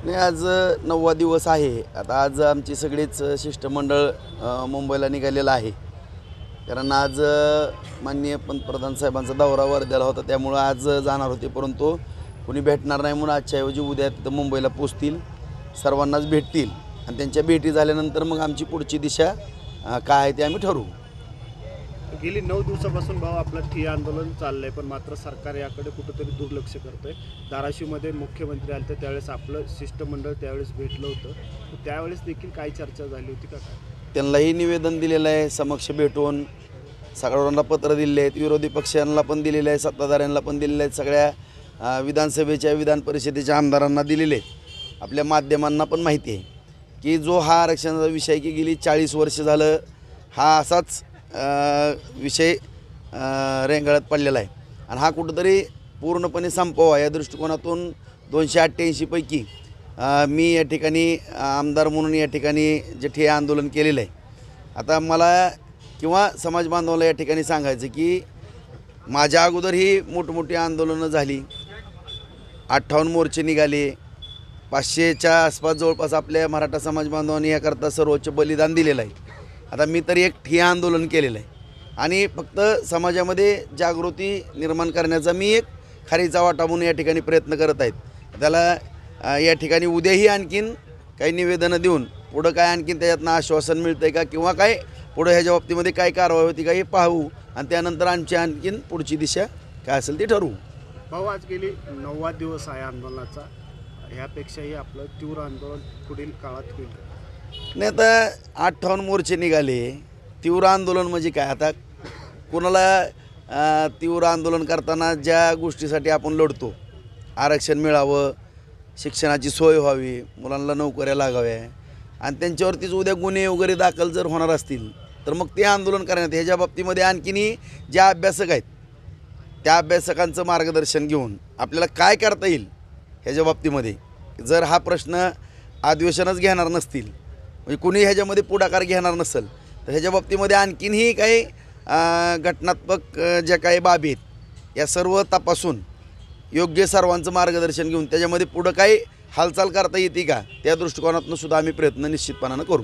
नाही, आज 9वा दिवस आहे. आता आज आमची सगळीच शिष्टमंडळ मुंबईला निघालेलं आहे. कारण आज माननीय पंतप्रधान साहेबांचा दौरा वर्ध्याला होता, त्यामुळं आज जाणार होते, परंतु कोणी भेटणार नाही म्हणून आजच्याऐवजी उद्या तिथं मुंबईला पोचतील, सर्वांनाच भेटतील आणि त्यांच्या भेटी झाल्यानंतर मग आमची पुढची दिशा काय आहे ते आम्ही ठरवू. गेली 9 दिवसापासून भाऊ आपलं ठिय्या आंदोलन चाललंय, पण मात्र सरकार याकडे कुठंतरी दुर्लक्ष करतंय. धाराशिवमध्ये मुख्यमंत्री आले त्यावेळेस आपलं शिष्टमंडळ त्यावेळेस भेटलं होतं, त्यावेळेस देखील काही चर्चा झाली होती का काय? त्यांनाही निवेदन दिलेलं आहे, समक्ष भेटून सगळ्यांना पत्र दिले आहेत, विरोधी पक्षांना पण दिलेले आहे, सत्ताधाऱ्यांना पण दिलेले आहेत, सगळ्या विधानसभेच्या विधान परिषदेच्या आमदारांना दिलेले आहेत. आपल्या माध्यमांना पण माहिती आहे की जो हा आरक्षणाचा विषय की गेली 40 वर्ष झालं हा असाच विषय रेंगाळत पडलेला आहे आणि हा कुठंतरी पूर्णपणे संपवा या दृष्टिकोनातून 288 पैकी मी या ठिकाणी आमदार म्हणून या ठिकाणी जे ठिय्या आंदोलन केलेलं आहे. आता मला किंवा समाज बांधवाला या ठिकाणी सांगायचं की माझ्या अगोदर ही मोठमोठी आंदोलनं झाली, 58 मोर्चे निघाले, 500च्या आसपास जवळपास आपल्या मराठा समाज बांधवांनी याकरता सर्वोच्च बलिदान दिलेलं आहे. आता मी तरी एक ठिय्या आंदोलन केलेलं आहे आणि फक्त समाजामध्ये जागृती निर्माण करण्याचा मी एक खारीचा वाटा म्हणून या ठिकाणी प्रयत्न करत आहेत. त्याला या ठिकाणी उद्याही आणखीन काही निवेदनं देऊन पुढं काय आणखीन त्याच्यातनं आश्वासन मिळतं आहे का किंवा काय पुढं ह्याच्या बाबतीमध्ये काय कारवाई होती का हे पाहू आणि त्यानंतर आमची आणखीन पुढची दिशा काय असेल ती ठरवू. भाऊ आज गेली 9वा दिवस आहे आंदोलनाचा, ह्यापेक्षाही आपलं तीव्र आंदोलन पुढील काळात होईल? नाही, आता 58 मोर्चे निघाले, तीव्र आंदोलन म्हणजे काय? आता कोणाला तीव्र आंदोलन करताना ज्या गोष्टीसाठी आपण लढतो, आरक्षण मिळावं, शिक्षणाची सोय व्हावी, मुलांना नोकऱ्या लागाव्या आणि त्यांच्यावरतीच उद्या गुन्हे वगैरे दाखल जर होणार असतील तर मग ते आंदोलन करण्यात ह्याच्या बाबतीमध्ये आणखीनही ज्या अभ्यासक आहेत त्या अभ्यासकांचं मार्गदर्शन घेऊन आपल्याला काय करता येईल ह्याच्या बाबतीमध्ये. जर हा प्रश्न अधिवेशनच घेणार नसतील म्हणजे कुणी ह्याच्यामध्ये पुढाकार घेणार नसेल तर ह्याच्या बाबतीमध्ये आणखीनही काही घटनात्मक ज्या काही बाबी आहेत या सर्व तपासून योग्य सर्वांचं मार्गदर्शन घेऊन त्याच्यामध्ये पुढं काही हालचाल करता येते का त्या दृष्टिकोनातून सुद्धा आम्ही प्रयत्न निश्चितपणानं करू.